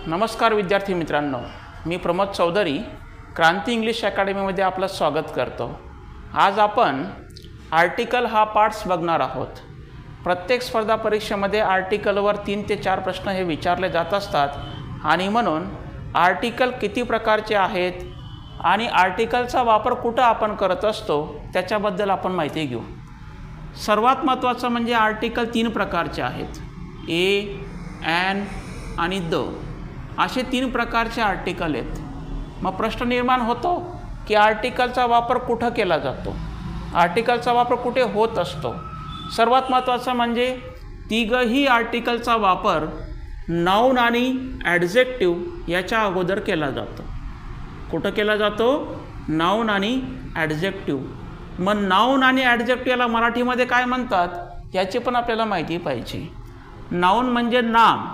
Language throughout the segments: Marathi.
नमस्कार विद्यार्थी मित्रांनो, मी प्रमोद चौधरी क्रांती इंग्लिश अकॅडमीमध्ये आपलं स्वागत करतो। आज आपण आर्टिकल हा पार्ट्स बघणार आहोत। प्रत्येक स्पर्धा परीक्षेमध्ये आर्टिकलवर 3 ते 4 प्रश्न हे विचारले जात असतात आणि म्हणून आर्टिकल किती प्रकारचे आहेत आणि आर्टिकलचा वापर कुठं आपण करत असतो त्याच्याबद्दल आपण माहिती घेऊ। सर्वात महत्त्वाचं म्हणजे आर्टिकल 3 प्रकारचे आहेत, ए, ॲन आणि द असे 3 प्रकारचे आर्टिकल आहेत। मग प्रश्न निर्माण होतो की आर्टिकलचा वापर कुठं केला जातो, आर्टिकलचा वापर कुठे होत असतो। सर्वात महत्त्वाचं म्हणजे तिघही आर्टिकलचा वापर नाऊन आणि ॲडजेक्टिव्ह याच्या अगोदर केला जातो। कुठं केला जातो? नाऊन आणि ॲडजेक्टिव्ह। मग नाऊन आणि ॲडजेक्टिव्ह याला मराठीमध्ये काय म्हणतात याची पण आपल्याला माहिती पाहिजे। नाऊन म्हणजे नाम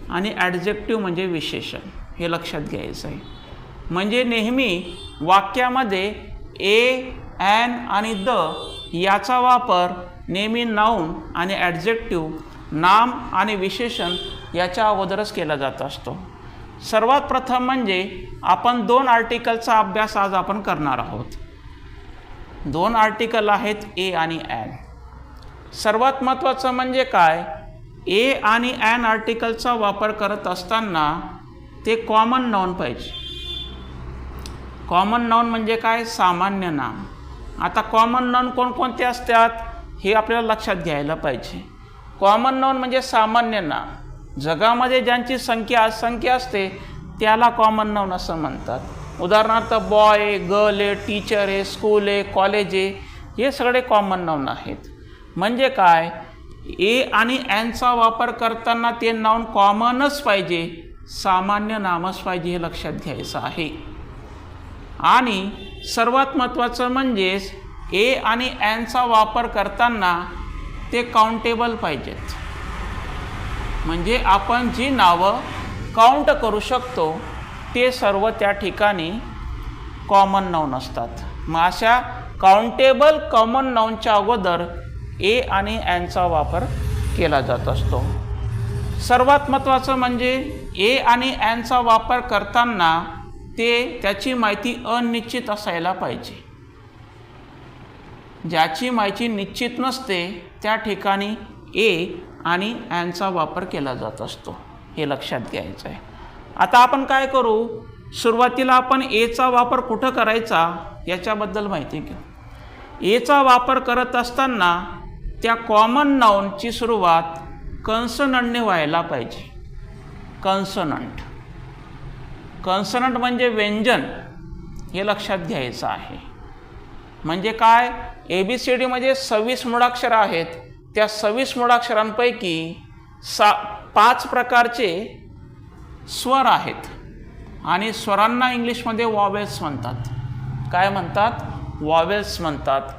आणि ॲडजेक्टिव्ह म्हणजे विशेषण, हे लक्षात घ्यायचं आहे। म्हणजे नेहमी वाक्यामध्ये ए, ॲन आणि द याचा वापर नेहमी नाऊन आणि ॲडजेक्टिव्ह, नाम आणि विशेषण याच्या अगोदरच केला जात असतो। सर्वात प्रथम म्हणजे आपण 2 आर्टिकलचा अभ्यास आज आपण करणार आहोत। 2 आर्टिकल आहेत ए आणि ॲन। सर्वात महत्त्वाचं म्हणजे काय, ए आणि ॲन आर्टिकलचा वापर करत असताना ते कॉमन नाऊन पाहिजे। कॉमन नाऊन म्हणजे काय? सामान्य नाम। आता कॉमन नाऊन कोणकोणते असतात हे आपल्याला लक्षात घ्यायला पाहिजे। कॉमन नाऊन म्हणजे सामान्य नाम, जगामध्ये ज्यांची संख्या असंख्य असते त्याला कॉमन नाऊन असं म्हणतात। उदाहरणार्थ बॉय आहे, गर्ल आहे, टीचर आहे, स्कूल आहे, कॉलेज आहे, हे सगळे कॉमन नाऊन आहेत। म्हणजे काय, ए आणि ॲनचा वापर करताना ते नाऊन कॉमनच पाहिजे, सामान्य नामच पाहिजे, हे लक्षात घ्यायचं आहे। आणि सर्वात महत्त्वाचं म्हणजेच ए आणि ॲनचा वापर करताना ते काउंटेबल पाहिजेत। म्हणजे आपण जी नावं काउंट करू शकतो ते सर्व त्या ठिकाणी कॉमन नाऊन असतात। मग अशा काउंटेबल कॉमन नाऊनच्या अगोदर ए आणि ॲनचा वापर केला जात असतो। सर्वात महत्त्वाचं म्हणजे ए आणि ॲनचा वापर करताना त्याची माहिती अनिश्चित असायला पाहिजे। ज्याची माहिती निश्चित नसते त्या ठिकाणी ए आणि ॲनचा वापर केला जात असतो, हे लक्षात घ्यायचं आहे। आता आपण काय करू, सुरुवातीला आपण एचा वापर कुठं करायचा याच्याबद्दल माहिती घेऊ। एचा वापर करत असताना त्या कॉमन नाऊनची सुरुवात कन्सनंटने व्हायला पाहिजे। कन्सनंट, कन्सनंट म्हणजे व्यंजन, हे लक्षात घ्यायचं आहे। म्हणजे काय, ABCDमध्ये 26 मूळाक्षर आहेत, त्या 26 मूळाक्षरांपैकी 5 प्रकारचे स्वर आहेत आणि स्वरांना इंग्लिशमध्ये वॉवेल्स म्हणतात। काय म्हणतात? वॉवेल्स म्हणतात।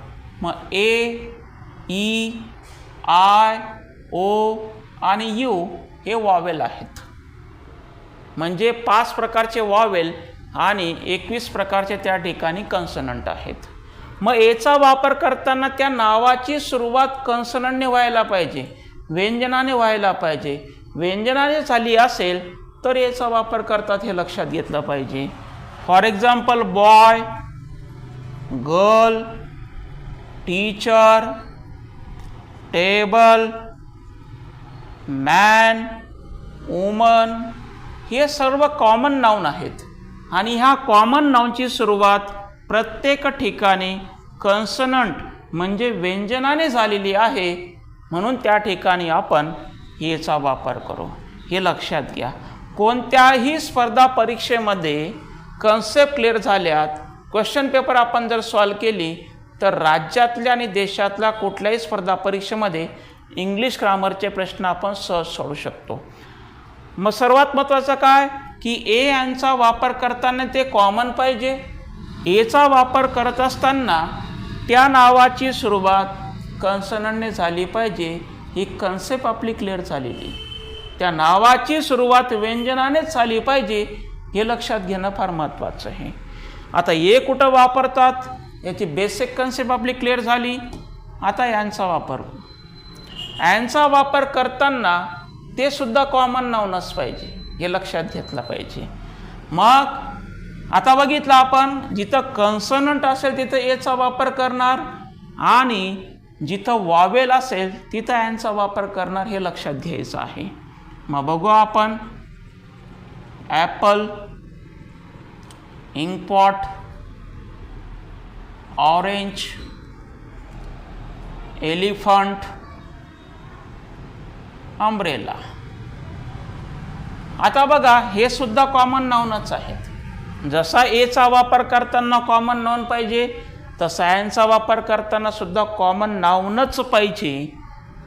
मग ए, ई, आय, ओ आणि यू हे वॉवेल आहेत। म्हणजे 5 प्रकारचे वॉवेल आणि 21 प्रकारचे त्या ठिकाणी कन्सनंट आहेत। मग एचा वापर करताना त्या नावाची सुरुवात कन्सनंटने व्हायला पाहिजे, व्यंजनाने व्हायला पाहिजे। व्यंजनाने झाली असेल तर एचा वापर करतात, हे लक्षात घेतलं पाहिजे। For example boy, girl, teacher, table, man, woman हे सर्व कॉमन नाऊन आहेत आणि ह्या कॉमन नाऊनची सुरुवात प्रत्येक ठिकाणी कन्सनंट म्हणजे व्यंजनाने झालेली आहे, म्हणून त्या ठिकाणी आपण एचा वापर करू, हे लक्षात घ्या। कोणत्याही स्पर्धा परीक्षेमध्ये कन्सेप्ट क्लिअर झाल्यात, क्वेश्चन पेपर आपण जर सॉल्व केली तर राज्यातल्या आणि देशातल्या कुठल्याही स्पर्धा परीक्षेमध्ये इंग्लिश ग्रामरचे प्रश्न आपण सहज सोडवू शकतो। मग सर्वात महत्त्वाचं काय की ए ॲनचा वापर करताना ते कॉमन पाहिजे। एचा वापर करत असताना त्या नावाची सुरुवात कन्सनंटने झाली पाहिजे, ही कन्सेप्ट आपली क्लिअर झालेली। त्या नावाची सुरुवात व्यंजनानेच झाली पाहिजे, हे लक्षात घेणं फार महत्त्वाचं आहे। आता ए कुठं वापरतात याची बेसिक कन्सेप्ट आपली क्लिअर झाली। आता ॲनचा वापर, ॲनचा वापर करताना ते सुद्धा कॉमन नाऊनच पाहिजे। हे लक्षात घेतलं पाहिजे. मग आता बघितलं आपण, जिथं कन्सोनंट असेल तिथं एचा वापर करणार आणि जिथं वॉवेल असेल तिथं ॲनचा वापर करणार, हे लक्षात घ्यायचं आहे. मग बघू आपण, Apple, inkpot, orange, elephant, umbrella. आता बघा, हे सुद्धा कॉमन नाऊनच आहेत. जसा एचा वापर करताना कॉमन नाऊन पाहिजे तसा ॲनचा वापर करताना सुद्धा कॉमन नाऊनच पाहिजे.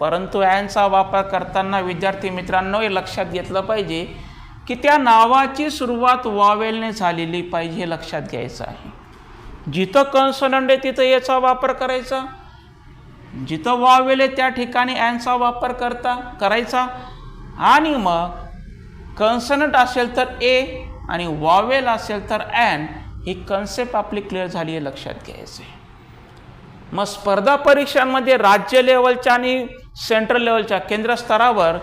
परंतु ॲनचा वापर करताना विद्यार्थी मित्रांनो हे लक्षात घेतलं पाहिजे की त्या नावाची सुरुवात वॉवेलने झालेली पाहिजे, हे लक्षात घ्यायचं आहे. जिथं कन्सोनंट आहे तिथं एचा वापर करायचा, जिथं वॉवेल आहे त्या ठिकाणी ॲनचा वापर करायचा आणि मग कन्सोनंट असेल तर ए आणि वॉवेल असेल तर ॲन, ही कन्सेप्ट आपली क्लिअर झाली आहे, लक्षात घ्यायचं आहे. मग स्पर्धा परीक्षांमध्ये राज्य लेवलच्या आणि सेंट्रल लेवलच्या केंद्र स्तरावर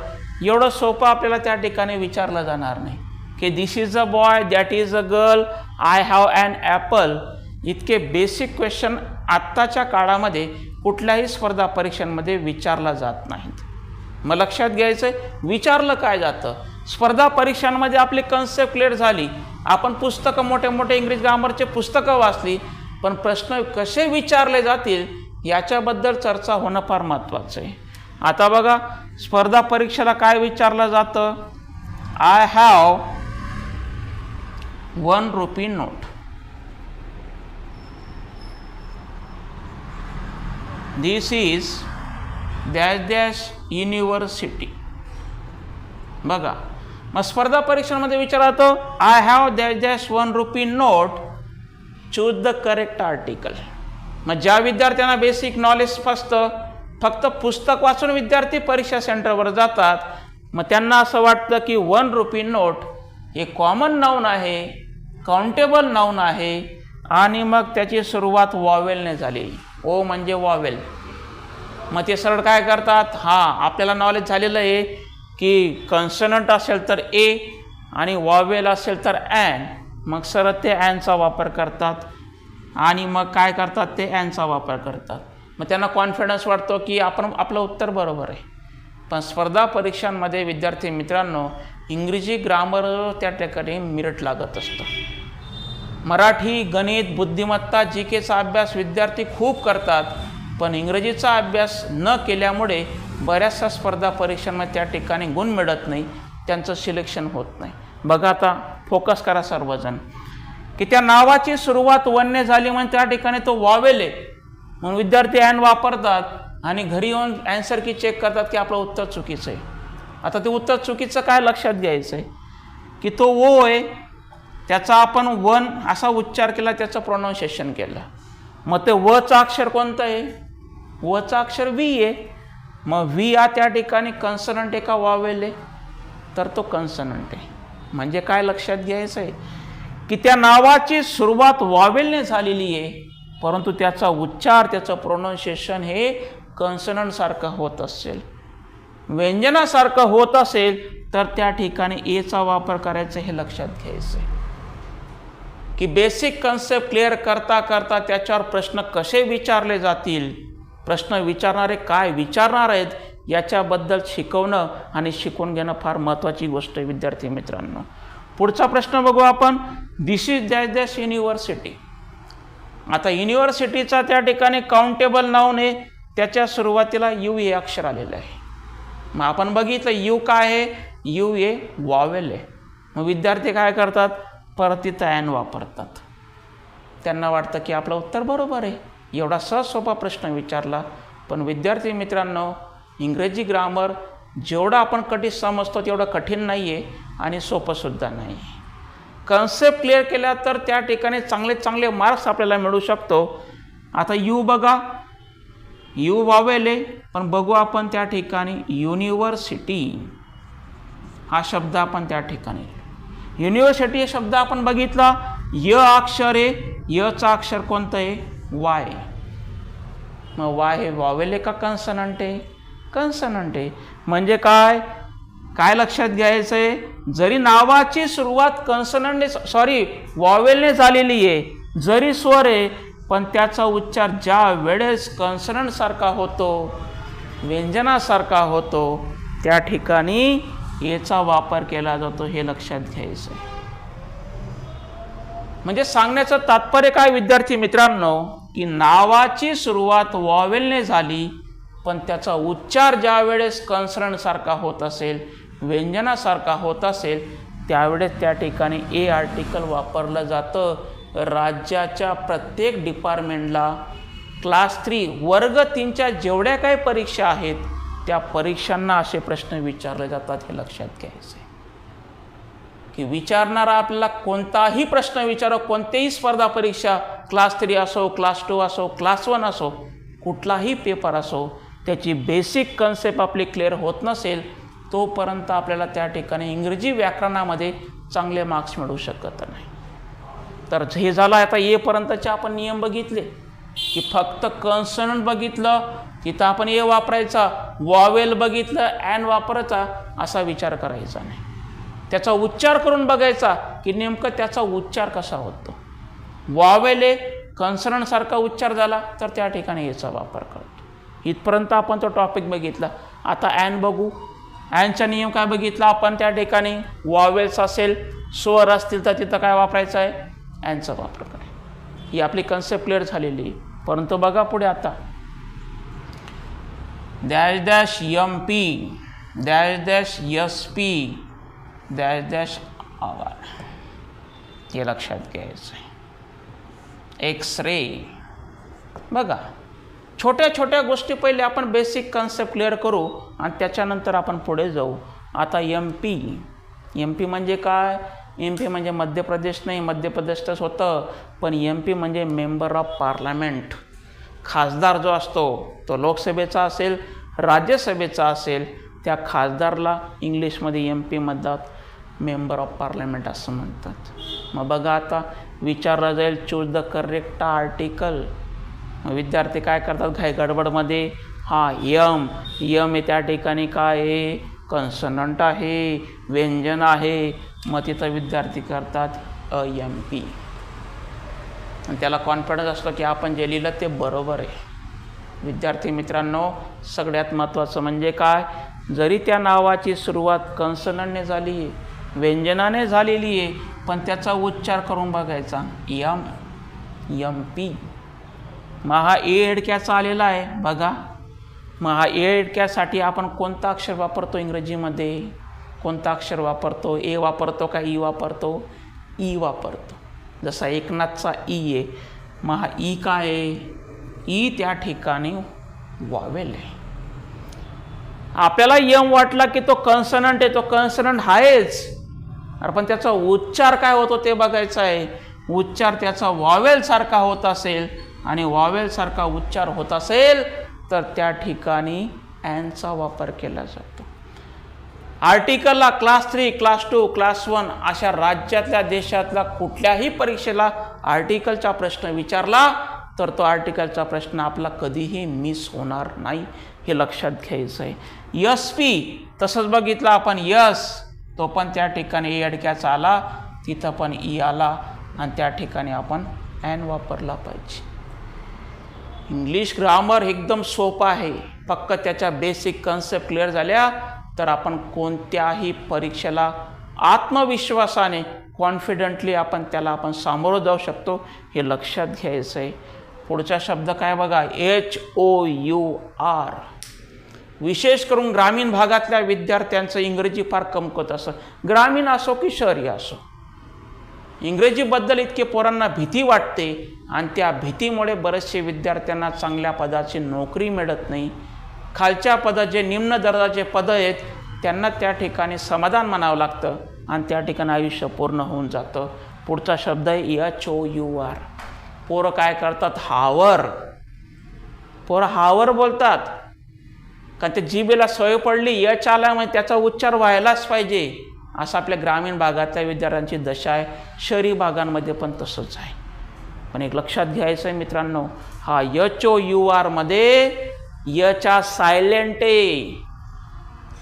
एवढं सोपं आपल्याला त्या ठिकाणी विचारलं जाणार नाही की this is a boy, that is a girl, I have an apple. इतके बेसिक क्वेश्चन आत्ताच्या काळामध्ये कुठल्याही स्पर्धा परीक्षांमध्ये विचारला जात नाहीत. मग लक्षात घ्यायचं आहे, विचारलं काय जातं. स्पर्धा परीक्षांमध्ये आपली कन्सेप्ट क्लिअर झाली, आपण पुस्तकं मोठे मोठे इंग्रजी ग्रामरचे पुस्तकं वाचली, पण प्रश्न कसे विचारले जातील याच्याबद्दल चर्चा होणं फार महत्त्वाचं आहे. आता बघा, स्पर्धा परीक्षेला काय विचारलं जातं, I have ₹1 note. This is dash dash university. बघा, मग स्पर्धा परीक्षांमध्ये विचारतो I have dash dash ₹1 note, choose the correct article. मग ज्या विद्यार्थ्यांना बेसिक नॉलेज फक्त पुस्तक वाचून विद्यार्थी परीक्षा सेंटरवर जातात, मग त्यांना असं वाटतं की ₹1 नोट हे कॉमन नाऊन आहे, काउंटेबल नाऊन आहे आणि मग त्याची सुरुवात वॉवेलने झाली. ओ म्हणजे वॉवेल. मग ते सरळ काय करतात, हां आपल्याला नॉलेज झालेलं आहे की कन्सोनंट असेल तर ए आणि वॉवेल असेल तर ॲन, मग सरळ ते ॲनचा वापर करतात आणि मग काय करतात, ते ॲनचा वापर करतात. मग त्यांना कॉन्फिडन्स वाटतो की आपलं उत्तर बरोबर आहे. पण स्पर्धा परीक्षांमध्ये विद्यार्थी मित्रांनो इंग्रजी ग्रामर त्या ठिकाणी मिरट लागत असतं. मराठी, गणित, बुद्धिमत्ता, जी केचा अभ्यास विद्यार्थी खूप करतात, पण इंग्रजीचा अभ्यास न केल्यामुळे बऱ्याचशा स्पर्धा परीक्षांमध्ये त्या ठिकाणी गुण मिळत नाही, त्यांचं सिलेक्शन होत नाही. बघा, आता फोकस करा सर्वजण की त्या नावाची सुरुवात वनने झाली म्हणजे त्या ठिकाणी तो वॉवेल आहे, म्हणून विद्यार्थी ॲन वापरतात आणि घरी येऊन ॲन्सर की चेक करतात की आपलं उत्तर चुकीचं आहे. आता ते उत्तर चुकीचं काय लक्षात घ्यायचं आहे की तो ओ आहे, त्याचा आपण वन असा उच्चार केला, त्याचं प्रोनाऊन्सिएशन केलं. मग ते वचं अक्षर कोणतं आहे, वचं अक्षर व्ही आहे. मग व्ही हा त्या ठिकाणी कन्सोनंट आहे का वॉवेल आहे, तर तो कन्सोनंट आहे. म्हणजे काय लक्षात घ्यायचं आहे की त्या नावाची सुरुवात वॉवेलने झालेली आहे, परंतु त्याचा उच्चार, त्याचं प्रोनाऊन्सिएशन हे कन्सोनंटसारखं होत असेल, व्यंजनासारखं होत असेल तर त्या ठिकाणी एचा वापर करायचा, हे लक्षात घ्यायचं आहे. की बेसिक कन्सेप्ट क्लिअर करता करता त्याच्यावर प्रश्न कसे विचारले जातील, प्रश्न विचारणारे काय विचारणार आहेत याच्याबद्दल शिकवणं आणि शिकून घेणं फार महत्त्वाची गोष्ट आहे विद्यार्थी मित्रांनो. पुढचा प्रश्न बघू आपण, दिस इज डॅश डॅश युनिव्हर्सिटी. आता युनिव्हर्सिटीचा त्या ठिकाणी काउंटेबल नाऊन आहे, त्याच्या सुरुवातीला यू हे अक्षर आलेलं आहे. मग आपण बघितलं यू काय आहे, यू हे वॉवेल आहे. मग विद्यार्थी काय करतात, परत तिथं ॲन वापरतात. त्यांना वाटतं की आपलं उत्तर बरोबर आहे. एवढा सहज सोपा प्रश्न विचारला, पण विद्यार्थी मित्रांनो इंग्रजी ग्रामर जेवढं आपण कठीण समजतो तेवढं कठीण नाही आहे आणि सोपंसुद्धा नाही. कन्सेप्ट क्लिअर केला तर त्या ठिकाणी चांगले चांगले मार्क्स आपल्याला मिळू शकतो. आता यू बघा, यू वॉवेल आहे, पण बघू आपण त्या ठिकाणी युनिव्हर्सिटी हा शब्द आपण त्या ठिकाणी, युनिव्हर्सिटी हा शब्द आपण बघितला, य अक्षर आहे, यचा अक्षर कोणतं आहे, वाय. मग वाय हे वॉवेल आहे का कन्सोनंट आहे, कन्सोनंट आहे. म्हणजे काय काय लक्षात घ्यायचं आहे, जरी नावाची सुरुवात कॉन्सनंटने वॉवेलने झालेली आहे, जरी स्वर आहे, पण त्याचा उच्चार ज्या वेळेस कॉन्सनंट सारखा होतो, व्यंजनासारखा होतो, त्या ठिकाणी एचा वापर केला जातो, हे लक्षात घ्यायचं आहे. म्हणजे सांगण्याचं तात्पर्य काय विद्यार्थी मित्रांनो, की नावाची सुरुवात वॉवेलने झाली, पण त्याचा उच्चार ज्या वेळेस कॉन्सनंट सारखा होत असेल, व्यंजनासारखा होत असेल, त्यावेळेस त्या ठिकाणी ए आर्टिकल वापरलं जातं. राज्याच्या प्रत्येक डिपार्टमेंटला क्लास 3 वर्ग 3च्या जेवढ्या काही परीक्षा आहेत, त्या परीक्षांना असे प्रश्न विचारले जातात, हे लक्षात घ्यायचं आहे. की विचारणारा आपल्याला कोणताही प्रश्न विचारो, कोणतेही स्पर्धा परीक्षा, क्लास 3 असो, क्लास 2 असो, क्लास 1 असो, कुठलाही पेपर असो, त्याची बेसिक कन्सेप्ट आपली क्लिअर होत नसेल तोपर्यंत आपल्याला त्या ठिकाणी इंग्रजी व्याकरणामध्ये चांगले मार्क्स मिळू शकत नाही. तर हे झालं. आता येपर्यंतचे आपण नियम बघितले, की फक्त कॉन्सनंट बघितलं तिथं आपण ए वापरायचा, वॉवेल बघितलं ॲन वापरायचा, असा विचार करायचा नाही. त्याचा उच्चार करून बघायचा की नेमकं त्याचा उच्चार कसा होतो. वॉवेल ए कॉन्सनंटसारखा उच्चार झाला तर त्या ठिकाणी एचा वापर करतो. इथपर्यंत आपण तो टॉपिक बघितला. आता ॲन बघू. ॲनचा नियम काय बघितला आपण, त्या ठिकाणी वॉवेल्स असेल, स्वर असतील तर तिथं काय वापरायचं आहे, ॲनचा वापर करायचा. ही आपली कन्सेप्ट क्लिअर झालेली आहे. परंतु बघा पुढे आता, dash dash M P, dash dash S P, dash dash आवार, हे लक्षात घ्यायचं आहे. X ray. बघा, छोट्या छोट्या गोष्टी पहिले आपण बेसिक कन्सेप्ट क्लिअर करू आणि त्याच्यानंतर आपण पुढे जाऊ. आता एम पी. एम पी म्हणजे काय? एम पी म्हणजे मध्य प्रदेश नाही, मध्य प्रदेशच होतं, पण एम पी म्हणजे मेंबर ऑफ पार्लमेंट. खासदार जो असतो तो लोकसभेचा असेल, राज्यसभेचा असेल, त्या खासदारला इंग्लिशमध्ये एम पी म्हणतात, मेंबर ऑफ पार्लमेंट असं म्हणतात. मग बघा आता विचारलं जाईल चूज द करेक्ट आर्टिकल. विद्यार्थी काय करतात घाई गडबडमध्ये, हा यम आहे, त्या ठिकाणी काय आहे, कॉन्सनंट आहे, व्यंजन आहे, मग तिथं विद्यार्थी करतात एम पी. आणि त्याला कॉन्फिडन्स असतो की आपण जे लिहिलं ते बरोबर आहे. विद्यार्थी मित्रांनो, सगळ्यात महत्त्वाचं म्हणजे काय, जरी त्या नावाची सुरुवात कॉन्सनंटने झाली आहे, व्यंजनाने झालेली आहे, पण त्याचा उच्चार करून बघायचा, एम पी. मग हा ए एडक्याचा आलेला आहे बघा. मग हा ए एडक्यासाठी आपण कोणता अक्षर वापरतो इंग्रजीमध्ये, कोणता अक्षर वापरतो, ए वापरतो का ई वापरतो, ई वापरतो. जसा एकनाथचा ई आहे, मग हा ई काय आहे, ई त्या ठिकाणी वॉवेल आहे. आपल्याला यम वाटला की तो कॉन्सनंट आहे, तो कॉन्सनंट आहेच, पण त्याचा उच्चार काय होतो ते बघायचं आहे. उच्चार त्याचा वॉवेल सारखा होत असेल आणि वॉवेल सारखा उच्चार होत असेल तर त्या ठिकाणी ॲनचा वापर केला जातो. आर्टिकलला क्लास 3, क्लास 2, क्लास 1 अशा राज्यातल्या देशातल्या कुठल्याही परीक्षेला आर्टिकलचा प्रश्न विचारला तर तो आर्टिकलचा प्रश्न आपला कधीही मिस होणार नाही, हे लक्षात घ्यायचं आहे. यस पी तसंच बघितलं आपण, यस तो पण त्या ठिकाणी ए अडक्याचा आला, तिथं पण ई आला आणि त्या ठिकाणी आपण ॲन वापरला पाहिजे. इंग्लिश ग्रामर एकदम सोपं आहे, फक्त त्याच्या बेसिक कन्सेप्ट क्लिअर झाल्या तर आपण कोणत्याही परीक्षेला आत्मविश्वासाने कॉन्फिडंटली आपण सामोरं जाऊ शकतो, हे लक्षात घ्यायचं आहे. पुढचा शब्द काय बघा, HOUR. विशेष करून ग्रामीण भागातल्या विद्यार्थ्यांचं इंग्रजी फार कमकुवत असं, ग्रामीण असो की शहरी असो, इंग्रजीबद्दल इतके पोरांना भीती वाटते आणि त्या भीतीमुळे बरेचसे विद्यार्थ्यांना चांगल्या पदाची नोकरी मिळत नाही. खालच्या पदाचे, निम्न दर्जाचे पद आहेत, त्यांना त्या ठिकाणी समाधान मानावं लागतं आणि त्या ठिकाणी आयुष्य पूर्ण होऊन जातं. पुढचा शब्द आहे HOUR. पोरं काय करतात, हावर. पोरं हावर बोलतात कारण ते जिभेला सवय पडली, यच आला म्हणजे त्याचा उच्चार व्हायलाच पाहिजे, असं आपल्या ग्रामीण भागातल्या विद्यार्थ्यांची दशा आहे. शहरी भागांमध्ये पण तसंच आहे. पण एक लक्षात घ्यायचं आहे मित्रांनो, हा HOUR मध्ये यचा सायलेंट आहे,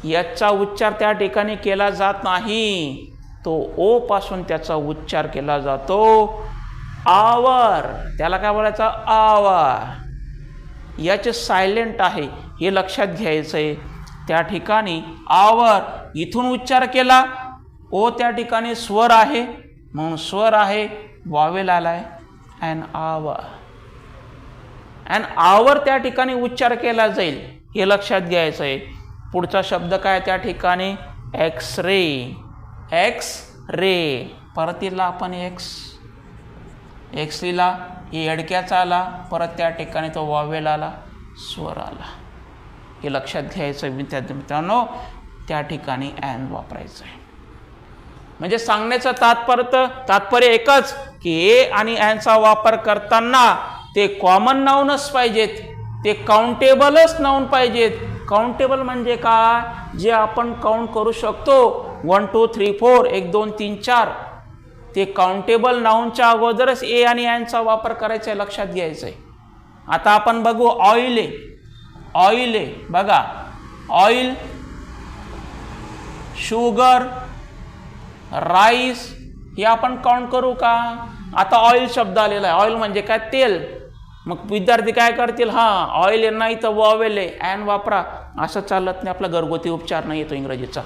याचा उच्चार त्या ठिकाणी केला जात नाही, तो ओ पासून त्याचा उच्चार केला जातो आवर. त्याला काय बोलायचं? आवर. याचे सायलेंट आहे हे लक्षात घ्यायचं आहे. त्या ठिकाणी आवर इथून उच्चार केला, ओ त्या ठिकाणी स्वर आहे म्हणून स्वर आहे, वावेल आलाय अँड आवर. अँड आवर त्या ठिकाणी उच्चार केला जाईल हे लक्षात घ्यायचं आहे. पुढचा शब्द काय त्या ठिकाणी? X ray. X ray. परत इला आपण एक्स लिहिला, हे एडक्याचा आला, परत त्या ठिकाणी तो वावेल आला, स्वर आला. हे लक्षात घ्यायचं विद्यार्थी मित्रांनो. त्या ठिकाणी ॲन वापरायचं आहे. म्हणजे सांगण्याचं तात्पर्य एकच की ए आणि ॲनचा वापर करताना ते कॉमन नाऊनच पाहिजेत, ते काउंटेबलच नाऊन पाहिजेत. काउंटेबल म्हणजे काय? जे आपण काउंट करू शकतो 1 2 3 4 1 2 3 4. ते काउंटेबल नाऊनच्या अगोदरच ए आणि ॲनचा वापर करायचा आहे, लक्षात घ्यायचं आहे. आता आपण बघू ऑइल आहे. ऑइल आहे बघा, ऑइल, शुगर, राईस हे आपण काउंट करू का? आता ऑइल शब्द आलेला आहे. ऑइल म्हणजे काय? तेल. मग विद्यार्थी काय करतील? ऑइल नाही तर वावेल आहे, ॲन वापरा. असं चालत नाही, आपला घरगुती उपचार नाही येतो इंग्रजीचा.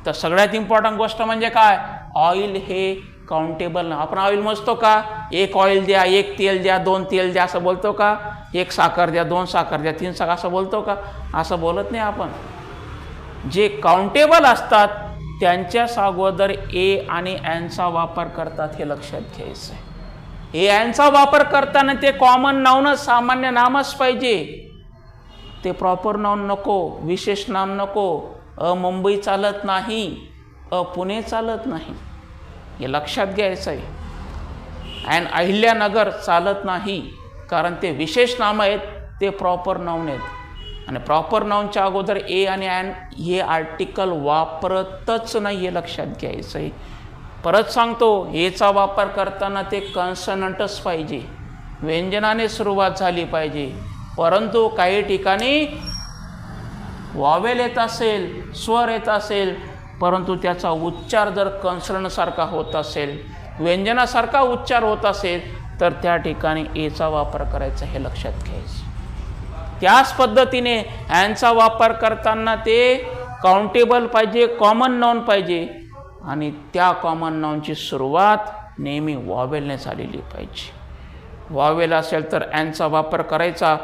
तर सगळ्यात इम्पॉर्टंट गोष्ट म्हणजे काय? ऑइल हे काउंटेबल ना. आपण ऑइल मोजतो का? 1 ऑइल द्या, 1 तेल द्या, 2 तेल द्या असं बोलतो का? 1 साखर द्या, 2 साखर द्या, 3 साखर असं बोलतो का? असं बोलत नाही आपण. जे काउंटेबल असतात त्यांच्याच अगोदर ए आणि ॲनचा वापर करतात, हे लक्षात घ्यायचं आहे. ए ॲनचा वापर करताना ते कॉमन नाऊनच, सामान्य नामच पाहिजे. ते प्रॉपर नाऊन नको, विशेष नाम नको. मुंबई चालत नाही, पुणे चालत नाही, हे लक्षात घ्यायचं आहे. अँड अहिल्यानगर चालत नाही, कारण ते विशेष नाम आहेत, ते प्रॉपर नाऊन आहेत. आणि प्रॉपर नाऊनच्या अगोदर ए आणि ॲन हे आर्टिकल वापरतच नाही, हे लक्षात घ्यायचं आहे. परत सांगतो, एचा वापर करताना ते कन्सनंटच पाहिजे, व्यंजनाने सुरुवात झाली पाहिजे. परंतु काही ठिकाणी वावेल येत असेल, स्वर येत असेल, परंतु त्याचा उच्चार जर कन्सनंटसारखा होत असेल, व्यंजनासारखा उच्चार होत असेल, तर त्या ठिकाणी एचा वापर करायचा, हे लक्षात घ्यायचं. त्याच पद्धतीने ॲनचा वापर करताना ते काउंटेबल पाहिजे, कॉमन नाऊन पाहिजे. आणि त्या कॉमन नाऊनची सुरुवात नेहमी वावेलने झालेली पाहिजे. वावेल असेल तर ॲनचा वापर करायचा,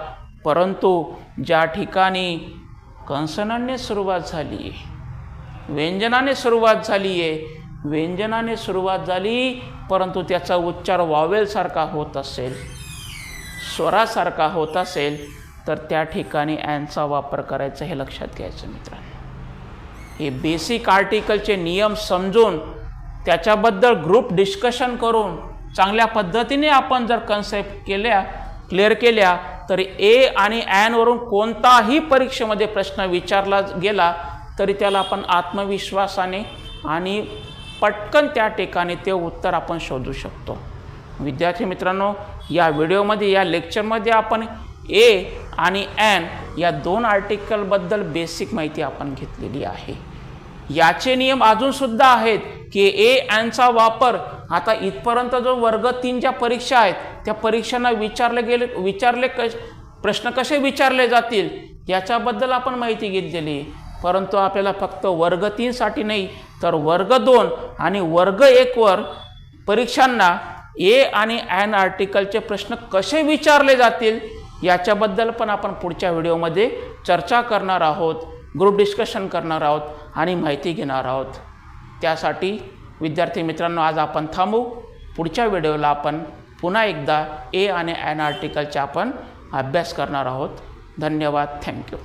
परंतु ज्या ठिकाणी कन्सनंटने सुरुवात झाली आहे, व्यंजनाने सुरुवात झाली आहे, व्यंजनाने सुरुवात झाली परंतु त्याचा उच्चार वावेलसारखा होत असेल, स्वरासारखा होत असेल, तर त्या ठिकाणी ॲनचा वापर करायचा, हे लक्षात घ्यायचं मित्रांनो. हे बेसिक आर्टिकलचे नियम समजून त्याच्याबद्दल ग्रुप डिस्कशन करून चांगल्या पद्धतीने आपण जर कन्सेप्ट क्लिअर केल्या, तर ए आणि ॲनवरून कोणताही परीक्षेमध्ये प्रश्न विचारला गेला तरी त्याला आपण आत्मविश्वासाने आणि पटकन त्या ठिकाणी ते उत्तर आपण शोधू शकतो. विद्यार्थी मित्रांनो, या व्हिडिओमध्ये, या लेक्चरमध्ये आपण ए आणि ॲन या 2 आर्टिकलबद्दल बेसिक माहिती आपण घेतलेली आहे. याचे नियम अजूनसुद्धा आहेत की ए ॲनचा वापर, आता इथपर्यंत जो वर्ग 3 ज्या परीक्षा आहेत त्या परीक्षांना प्रश्न कसे विचारले जातील याच्याबद्दल आपण माहिती घेतलेली. परंतु आपल्याला फक्त वर्ग 3 साठी नाही तर वर्ग 2 आणि वर्ग 1 वर परीक्षांना ए आणि ॲन आर्टिकलचे प्रश्न कसे विचारले जातील याच्याबद्दल पण आपण पुढच्या व्हिडिओमध्ये चर्चा करणार आहोत, ग्रुप डिस्कशन करणार आहोत आणि माहिती घेणार आहोत. त्यासाठी विद्यार्थी मित्रांनो, आज आपण थांबू. पुढच्या व्हिडिओला आपण पुन्हा एकदा ए आणि ॲन आर्टिकलचा आपण अभ्यास करणार आहोत. धन्यवाद. थँक्यू.